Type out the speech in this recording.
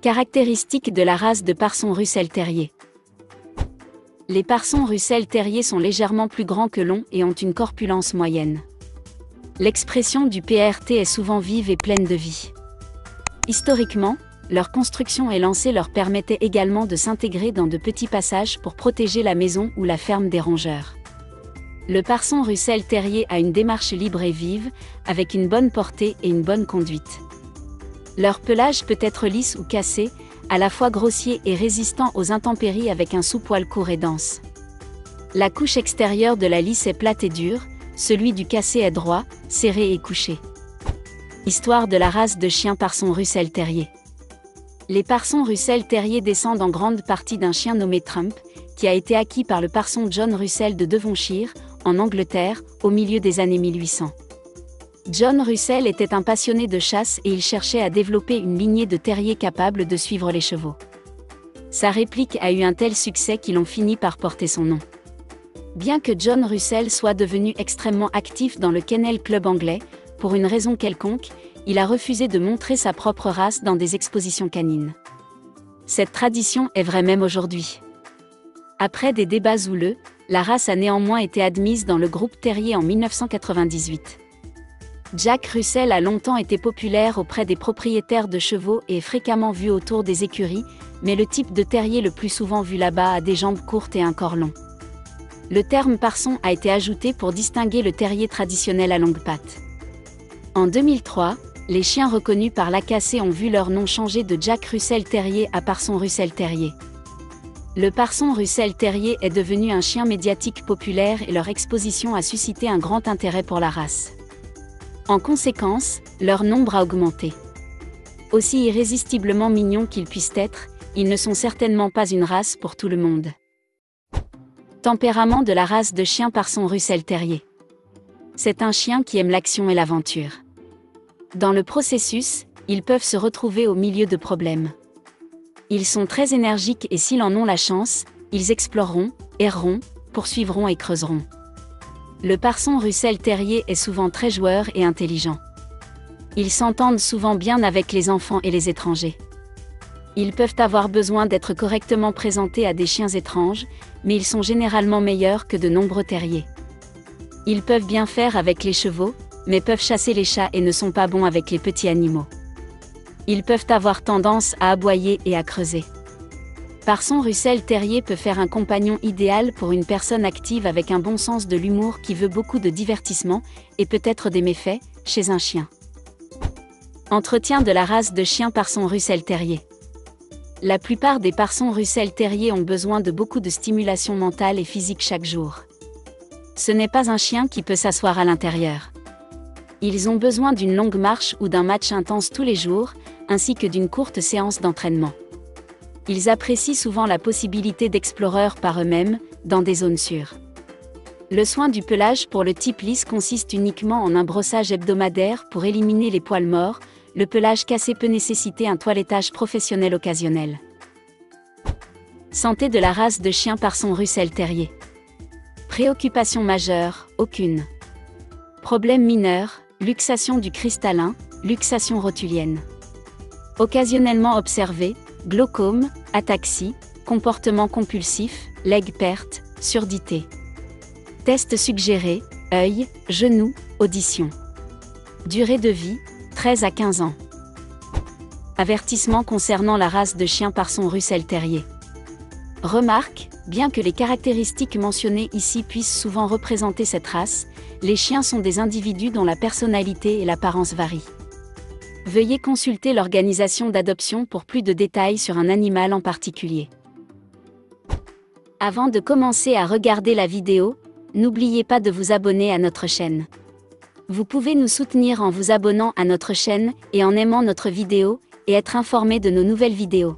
Caractéristiques de la race de Parson Russell Terrier. Les Parson Russell Terrier sont légèrement plus grands que longs et ont une corpulence moyenne. L'expression du PRT est souvent vive et pleine de vie. Historiquement, leur construction élancée leur permettait également de s'intégrer dans de petits passages pour protéger la maison ou la ferme des rongeurs. Le Parson Russell Terrier a une démarche libre et vive, avec une bonne portée et une bonne conduite. Leur pelage peut être lisse ou cassé, à la fois grossier et résistant aux intempéries avec un sous-poil court et dense. La couche extérieure de la lisse est plate et dure, celui du cassé est droit, serré et couché. Histoire de la race de chien Parson Russell Terrier. Les Parson Russell Terrier descendent en grande partie d'un chien nommé Trump, qui a été acquis par le parson John Russell de Devonshire, en Angleterre, au milieu des années 1800. John Russell était un passionné de chasse et il cherchait à développer une lignée de terriers capables de suivre les chevaux. Sa réplique a eu un tel succès qu'ils ont fini par porter son nom. Bien que John Russell soit devenu extrêmement actif dans le Kennel Club anglais, pour une raison quelconque, il a refusé de montrer sa propre race dans des expositions canines. Cette tradition est vraie même aujourd'hui. Après des débats houleux, la race a néanmoins été admise dans le groupe Terrier en 1998. Jack Russell a longtemps été populaire auprès des propriétaires de chevaux et est fréquemment vu autour des écuries, mais le type de terrier le plus souvent vu là-bas a des jambes courtes et un corps long. Le terme parson a été ajouté pour distinguer le terrier traditionnel à longues pattes. En 2003, les chiens reconnus par l'AKC ont vu leur nom changer de Jack Russell Terrier à Parson Russell Terrier. Le Parson Russell Terrier est devenu un chien médiatique populaire et leur exposition a suscité un grand intérêt pour la race. En conséquence, leur nombre a augmenté. Aussi irrésistiblement mignons qu'ils puissent être, ils ne sont certainement pas une race pour tout le monde. Tempérament de la race de chien Parson Russell Terrier. C'est un chien qui aime l'action et l'aventure. Dans le processus, ils peuvent se retrouver au milieu de problèmes. Ils sont très énergiques et s'ils en ont la chance, ils exploreront, erreront, poursuivront et creuseront. Le Parson Russell Terrier est souvent très joueur et intelligent. Ils s'entendent souvent bien avec les enfants et les étrangers. Ils peuvent avoir besoin d'être correctement présentés à des chiens étranges, mais ils sont généralement meilleurs que de nombreux terriers. Ils peuvent bien faire avec les chevaux, mais peuvent chasser les chats et ne sont pas bons avec les petits animaux. Ils peuvent avoir tendance à aboyer et à creuser. Parson Russell Terrier peut faire un compagnon idéal pour une personne active avec un bon sens de l'humour qui veut beaucoup de divertissement, et peut-être des méfaits, chez un chien. Entretien de la race de chien Parson Russell Terrier. La plupart des Parson Russell Terrier ont besoin de beaucoup de stimulation mentale et physique chaque jour. Ce n'est pas un chien qui peut s'asseoir à l'intérieur. Ils ont besoin d'une longue marche ou d'un match intense tous les jours, ainsi que d'une courte séance d'entraînement. Ils apprécient souvent la possibilité d'explorer par eux-mêmes, dans des zones sûres. Le soin du pelage pour le type lisse consiste uniquement en un brossage hebdomadaire pour éliminer les poils morts. Le pelage cassé peut nécessiter un toilettage professionnel occasionnel. Santé de la race de chien Parson Russell Terrier. Préoccupation majeure, aucune. Problème mineur, luxation du cristallin, luxation rotulienne. Occasionnellement observé, glaucome, ataxie, comportement compulsif, leg perte, surdité. Test suggéré, œil, genou, audition. Durée de vie, 13 à 15 ans. Avertissement concernant la race de chien Parson Russell Terrier. Remarque, bien que les caractéristiques mentionnées ici puissent souvent représenter cette race, les chiens sont des individus dont la personnalité et l'apparence varient. Veuillez consulter l'organisation d'adoption pour plus de détails sur un animal en particulier. Avant de commencer à regarder la vidéo, n'oubliez pas de vous abonner à notre chaîne. Vous pouvez nous soutenir en vous abonnant à notre chaîne et en aimant notre vidéo, et être informé de nos nouvelles vidéos.